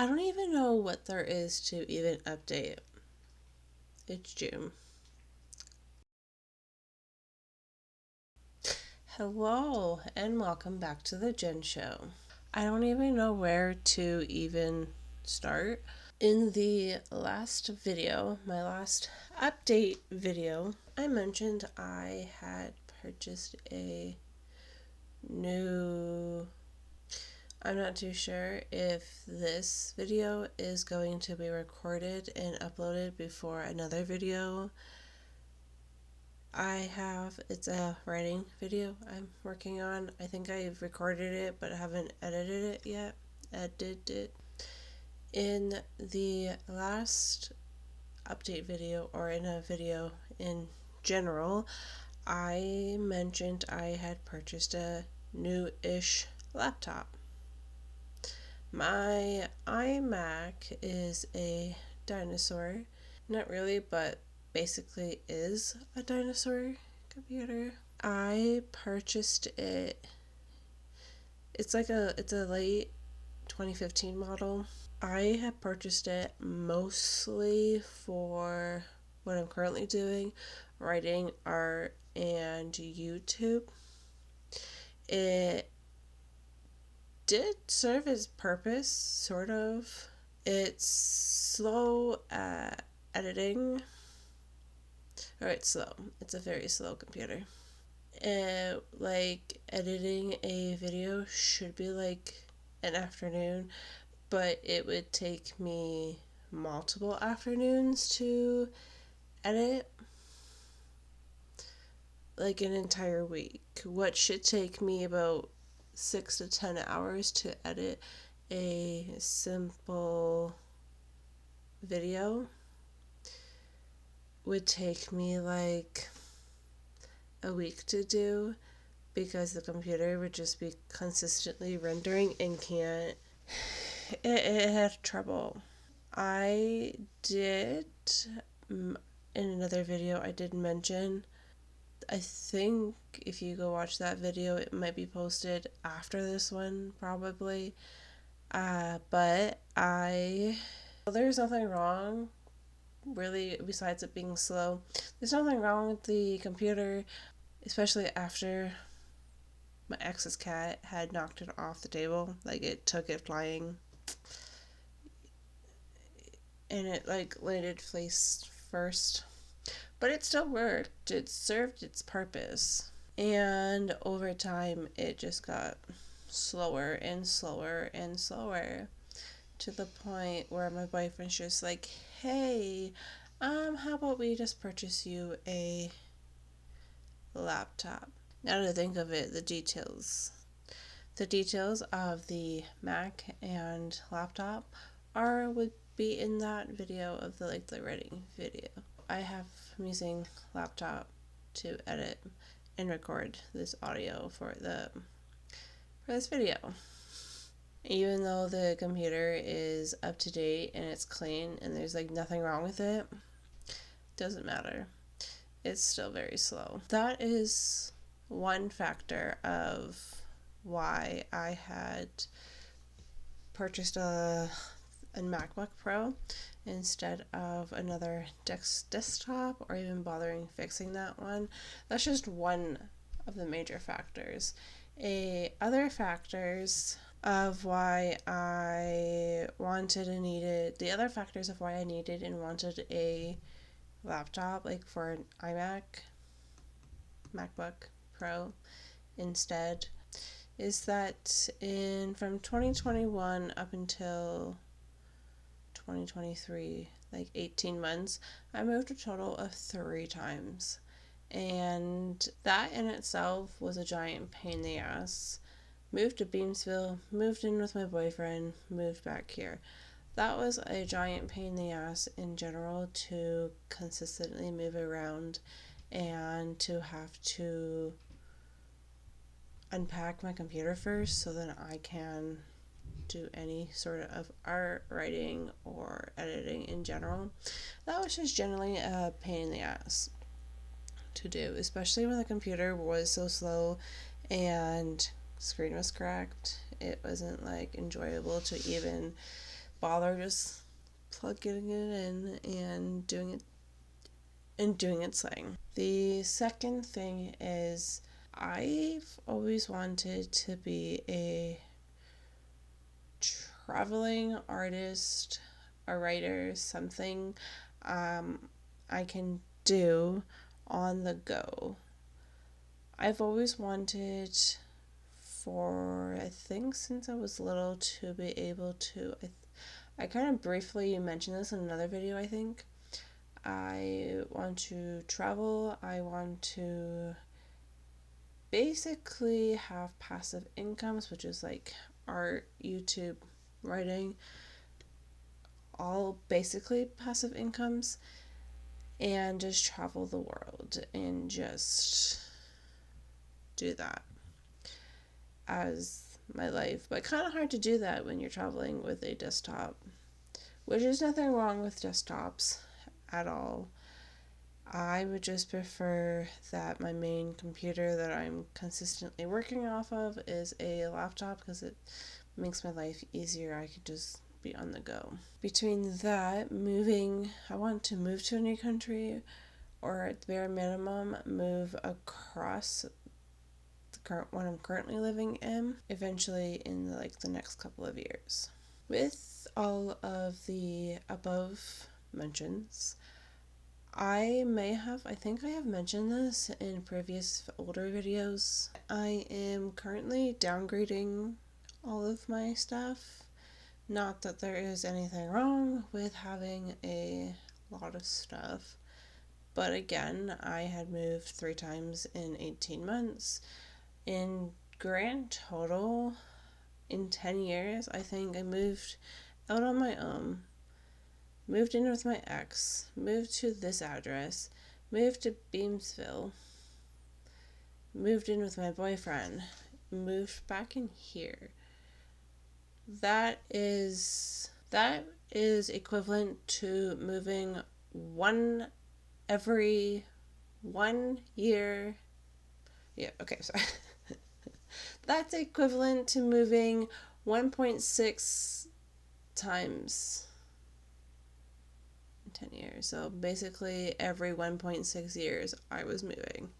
I don't even know what there is to even update. It's June. Hello, and welcome back to the Jen Show. I don't even know where to even start. In the last video, my last update video, I mentioned I had purchased a new. I'm not too sure if this video is going to be recorded and uploaded before another video it's a writing video I'm working on. I think I've recorded it, but I haven't edited it yet. Edited it. In the last update video, or in a video in general, I mentioned I had purchased a new-ish laptop. My iMac is a dinosaur. Not really, but basically is a dinosaur computer. I purchased it. It's a late 2015 model. I have purchased it mostly for what I'm currently doing, writing, art, and YouTube. It did serve its purpose, sort of. It's slow at editing. Or it's slow. It's a very slow computer. Like, editing a video should be like an afternoon, but it would take me multiple afternoons to edit. Like an entire week. What should take me about 6 to 10 hours to edit a simple video would take me like a week to do, because the computer would just be consistently rendering and it had trouble. I did, in another video I did mention, I think if you go watch that video, it might be posted after this one, probably. But there's nothing wrong, really, besides it being slow. There's nothing wrong with the computer, especially after my ex's cat had knocked it off the table. Like, it took it flying, and it like landed face first. But it still worked. It served its purpose. And over time, it just got slower and slower and slower, to the point where my boyfriend's just like, hey, how about we just purchase you a laptop? Now to think of it, the details of the Mac and laptop would be in that video of the writing video. I'm using laptop to edit and record this audio for this video. Even though the computer is up to date and it's clean and there's like nothing wrong with it, doesn't matter. It's still very slow. That is one factor of why I had purchased a MacBook Pro instead of another desktop, or even bothering fixing that one. That's just one of the major factors. Other factors of why I wanted and needed, the other factors of why I needed and wanted a laptop, like for an MacBook Pro instead, is that from 2021 up until 2023, like 18 months, I moved a total of 3 times. And that in itself was a giant pain in the ass. Moved to Beamsville, moved in with my boyfriend, moved back here. That was a giant pain in the ass in general, to consistently move around and to have to unpack my computer first so that I can do any sort of art, writing, or editing in general. That was just generally a pain in the ass to do, especially when the computer was so slow and screen was cracked. It wasn't like enjoyable to even bother just plugging it in and doing its thing. The second thing is I've always wanted to be a traveling artist, a writer, something I can do on the go. I've always wanted for, I think since I was little, to be able to, I kind of briefly mentioned this in another video, I think. I want to travel, I want to basically have passive incomes, which is like art, YouTube, writing, all basically passive incomes, and just travel the world and just do that as my life. But kind of hard to do that when you're traveling with a desktop, which is nothing wrong with desktops at all. I would just prefer that my main computer that I'm consistently working off of is a laptop because it makes my life easier. I could just be on the go. Between that, I want to move to a new country, or at the bare minimum, move across the current one I'm currently living in, eventually in the next couple of years. With all of the above mentions, I think I have mentioned this in previous older videos. I am currently downgrading all of my stuff. Not that there is anything wrong with having a lot of stuff, but again, I had moved 3 times in 18 months. In grand total, in 10 years, I think I moved out on my own, moved in with my ex, moved to this address, moved to Beamsville, moved in with my boyfriend, moved back in here. That is equivalent to moving one every 1 year. Yeah, okay, sorry. That's equivalent to moving 1.6 times 10 years. So basically every 1.6 years I was moving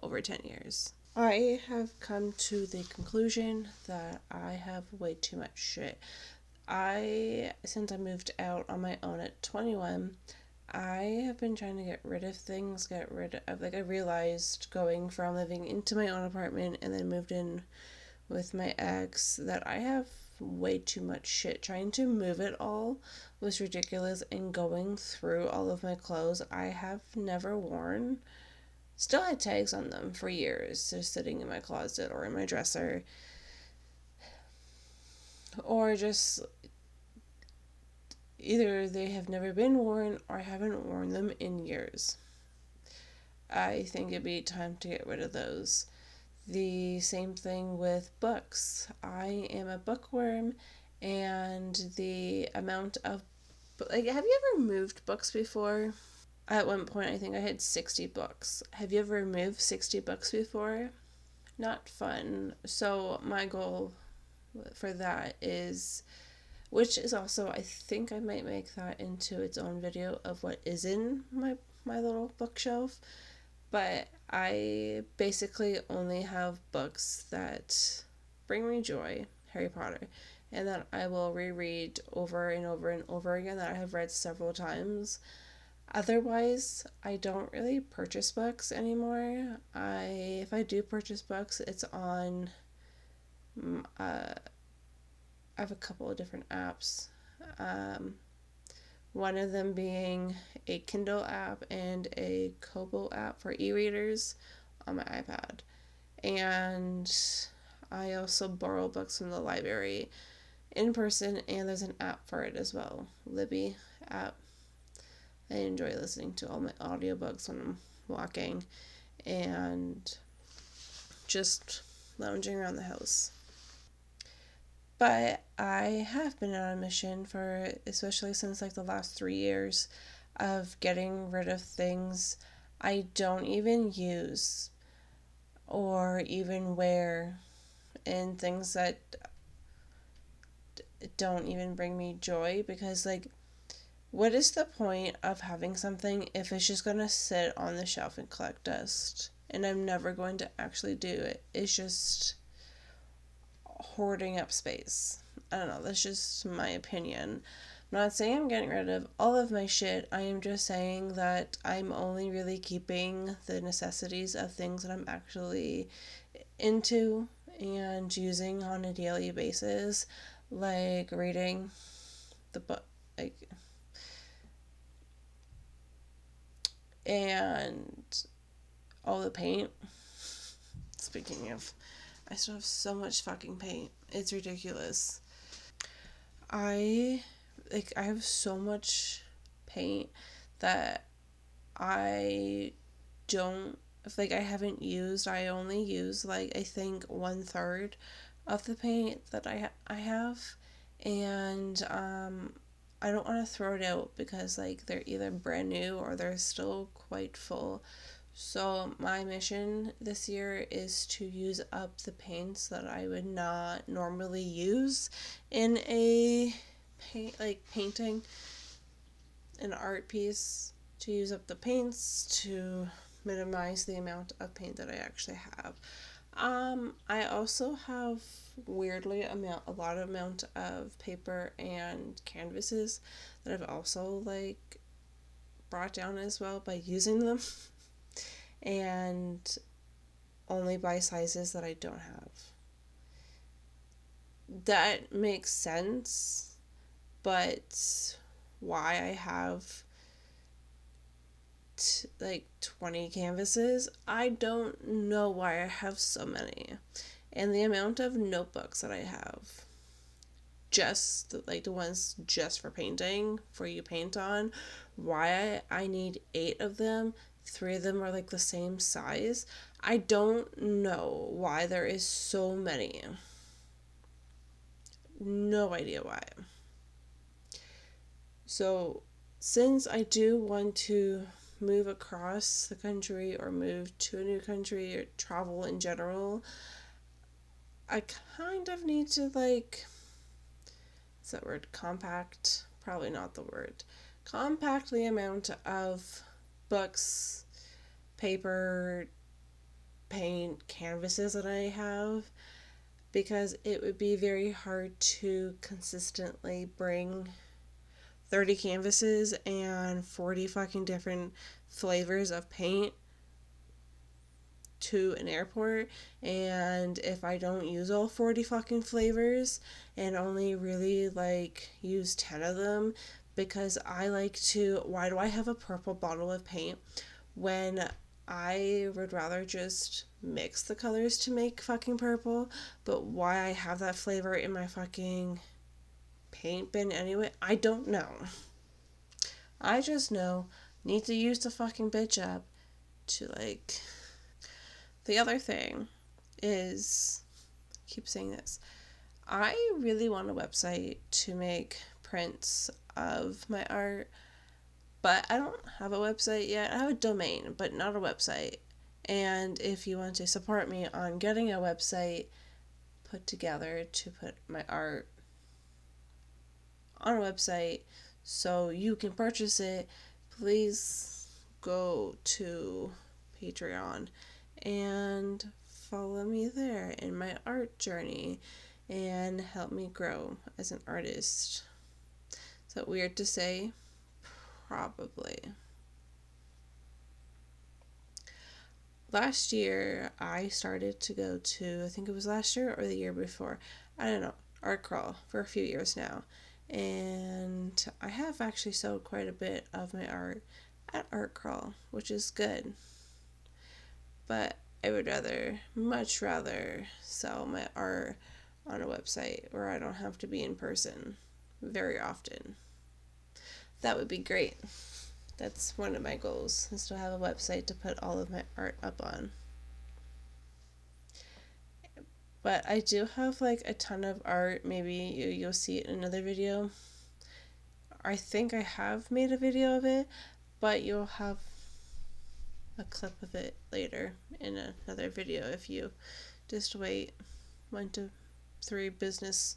over 10 years. I have come to the conclusion that I have way too much shit. Since I moved out on my own at 21, I have been trying to get rid of things, I realized going from living into my own apartment and then moved in with my ex that I have way too much shit. Trying to move it all was ridiculous, and going through all of my clothes I have never worn, still had tags on them for years, just sitting in my closet or in my dresser, or just either they have never been worn or I haven't worn them in years. I think it'd be time to get rid of those. The same thing with books. I am a bookworm, and the amount of have you ever moved books before? At one point I think I had 60 books. Have you ever moved 60 books before? Not fun. So my goal for that is, which is also, I think I might make that into its own video of what is in my little bookshelf. But I basically only have books that bring me joy, Harry Potter, and that I will reread over and over and over again, that I have read several times. Otherwise, I don't really purchase books anymore. If I do purchase books, it's on I have a couple of different apps. One of them being a Kindle app and a Kobo app for e-readers on my iPad. And I also borrow books from the library in person, and there's an app for it as well, Libby app. I enjoy listening to all my audiobooks when I'm walking and just lounging around the house. But I have been on a mission for, especially since the last 3 years, of getting rid of things I don't even use or even wear, and things that don't even bring me joy, because like, what is the point of having something if it's just gonna sit on the shelf and collect dust and I'm never going to actually do it? It's just hoarding up space. I don't know, that's just my opinion. I'm not saying I'm getting rid of all of my shit. I am just saying that I'm only really keeping the necessities of things that I'm actually into and using on a daily basis, like reading the book, like, and all the paint. Speaking of, I still have so much fucking paint. It's ridiculous. I I have so much paint that I don't, if like I haven't used, I only use like I think 1/3 of the paint that I have, and I don't want to throw it out because like they're either brand new or they're still quite full. So my mission this year is to use up the paints that I would not normally use in a painting an art piece, to use up the paints to minimize the amount of paint that I actually have. I also have weirdly a lot of amount of paper and canvases that I've also like brought down as well by using them, and only by sizes that I don't have. That makes sense, but why I have like 20 canvases, I don't know why I have so many. And the amount of notebooks that I have, just like the ones just for painting, for you paint on, why I need 8 of them. 3 of them are like the same size. I don't know why there is so many. No idea why. So, since I do want to move across the country or move to a new country or travel in general, I kind of need to like, what's that word? Compact? Probably not the word. Compact the amount of books, paper, paint, canvases that I have, because it would be very hard to consistently bring 30 canvases and 40 fucking different flavors of paint to an airport. And if I don't use all 40 fucking flavors and only really like use 10 of them, because I like to, why do I have a purple bottle of paint when I would rather just mix the colors to make fucking purple? But why I have that flavor in my fucking paint bin anyway, I don't know. I just know need to use the fucking bitch up to like. The other thing is, I keep saying this, I really want a website to make prints of my art, but I don't have a website yet. I have a domain, but not a website. And if you want to support me on getting a website put together to put my art on a website so you can purchase it, please go to Patreon and follow me there in my art journey and help me grow as an artist. Is that weird to say? Probably. Last year, I started to go to, I think it was last year or the year before, I don't know, art crawl for a few years now. And I have actually sold quite a bit of my art at art crawl, which is good. But I would much rather sell my art on a website where I don't have to be in person very often. That would be great. That's one of my goals, is to have a website to put all of my art up on. But I do have like a ton of art. Maybe you'll see it in another video. I think I have made a video of it, but you'll have a clip of it later in another video if you just wait 1 to 3 business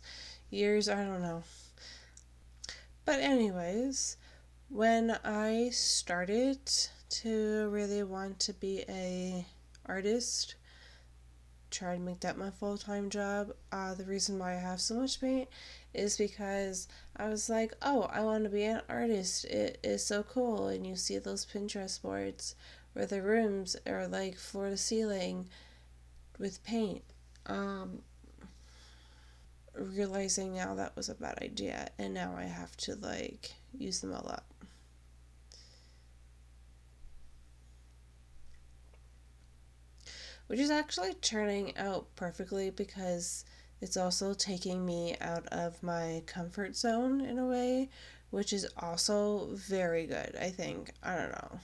years, I don't know. But anyways, when I started to really want to be a artist, try to make that my full-time job, the reason why I have so much paint is because I was like, oh, I want to be an artist. It is so cool. And you see those Pinterest boards where the rooms are like floor to ceiling with paint. Um, Realizing now that was a bad idea, and now I have to like use them all up. Which is actually turning out perfectly because it's also taking me out of my comfort zone in a way, which is also very good, I think. I don't know.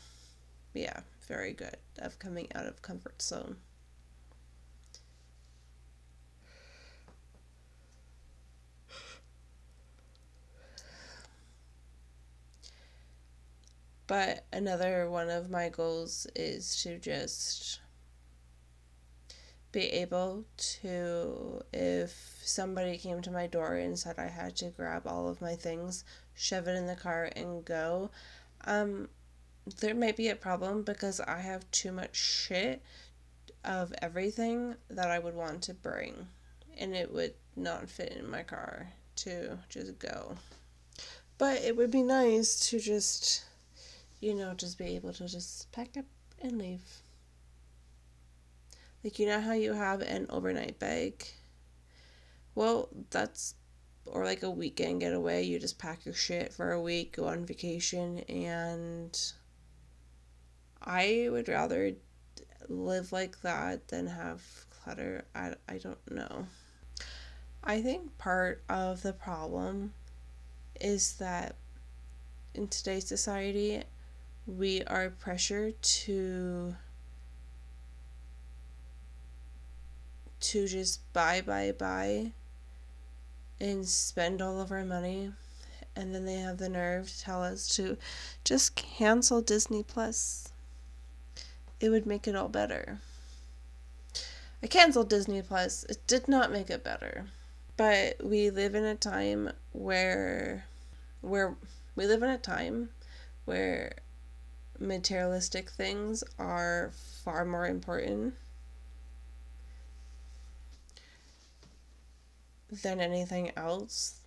Yeah, very good of coming out of comfort zone. But another one of my goals is to just be able to, if somebody came to my door and said I had to grab all of my things, shove it in the car, and go, um, there might be a problem because I have too much shit of everything that I would want to bring, and it would not fit in my car to just go. But it would be nice to just, just be able to just pack up and leave. Like, you know how you have an overnight bag? Well, that's, or like a weekend getaway. You just pack your shit for a week, go on vacation, and I would rather live like that than have clutter. I don't know. I think part of the problem is that in today's society, we are pressured to just buy and spend all of our money, and then they have the nerve to tell us to just cancel Disney Plus. It would make it all better. I canceled Disney Plus. It did not make it better. But we live in a time where we live in a time where materialistic things are far more important than anything else.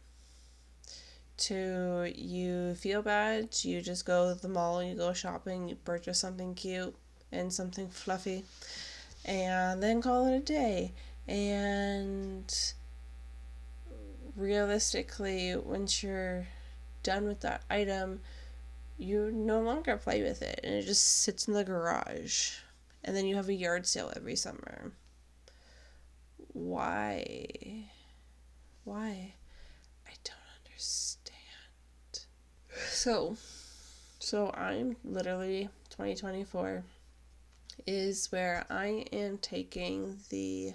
To you feel bad, you just go to the mall, you go shopping, you purchase something cute and something fluffy, and then call it a day. And realistically, once you're done with that item, you no longer play with it and it just sits in the garage. And then you have a yard sale every summer. Why? Why? I don't understand. So, so I'm literally 2024 is where I am taking the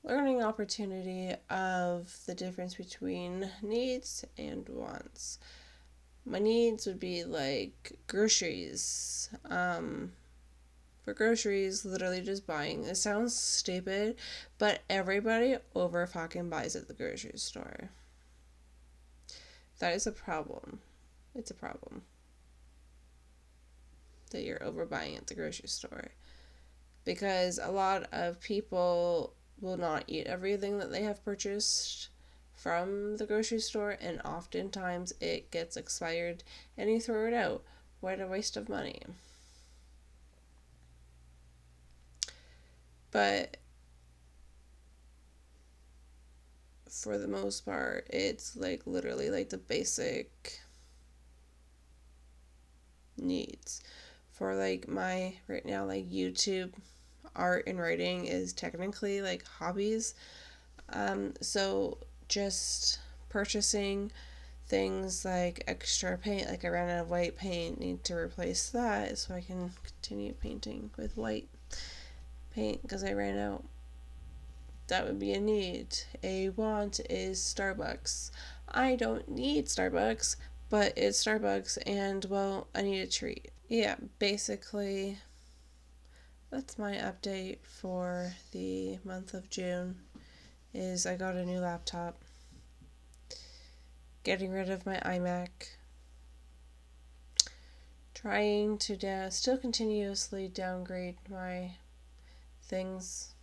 learning opportunity of the difference between needs and wants. My needs would be like groceries. For groceries, literally just buying. It sounds stupid, but everybody over fucking buys at the grocery store. That is a problem. It's a problem that you're overbuying at the grocery store. Because a lot of people will not eat everything that they have purchased from the grocery store, and oftentimes it gets expired and you throw it out. What a waste of money. But for the most part, it's like literally like the basic needs. For like my right now, like YouTube art and writing is technically like hobbies. So just purchasing things like extra paint, like I ran out of white paint, need to replace that so I can continue painting with white paint because I ran out. That would be a need. A want is Starbucks. I don't need Starbucks, but it's Starbucks, and well, I need a treat. Yeah, basically, that's my update for the month of June. Is I got a new laptop. getting rid of my iMac, trying to still continuously downgrade my things,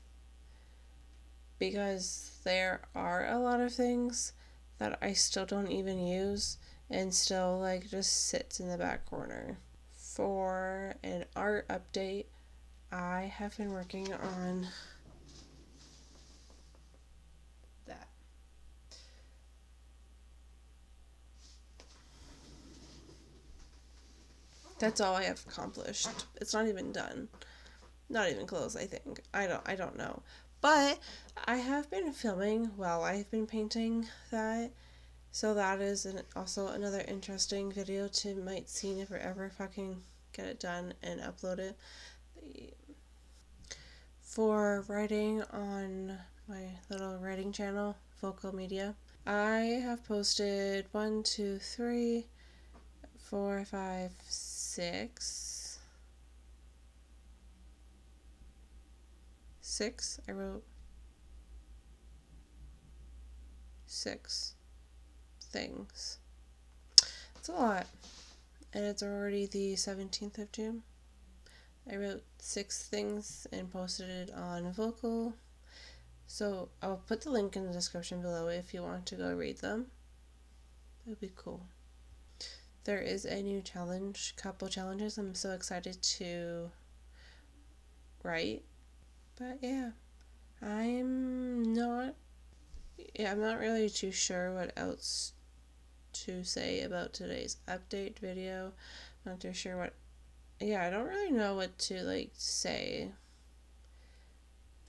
because there are a lot of things that I still don't even use and still like just sits in the back corner. For an art update, I have been working on that. That's all I have accomplished. It's not even done. Not even close, I think. I don't know. But I have been filming while I've been painting that. So that is also another interesting video to might see if I ever fucking get it done and upload it. For writing on my little writing channel, Vocal Media, I have posted 6. I wrote 6 things. It's a lot. And it's already the 17th of June. I wrote 6 things and posted it on Vocal. So I'll put the link in the description below if you want to go read them. It would be cool. There is a new couple challenges I'm so excited to write. But yeah, I'm not really too sure what else to say about today's update video. I'm not too sure I don't really know what to say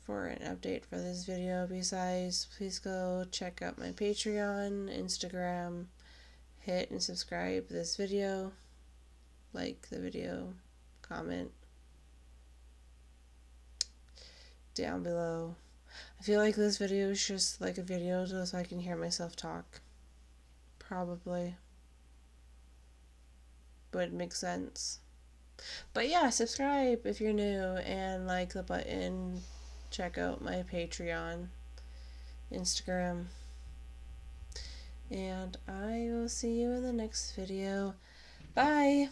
for an update for this video, besides please go check out my Patreon, Instagram, hit and subscribe this video, like the video, comment down below. I feel like this video is just like a video so I can hear myself talk. Probably. But it makes sense. But yeah, subscribe if you're new and like the button. Check out my Patreon, Instagram. And I will see you in the next video. Bye!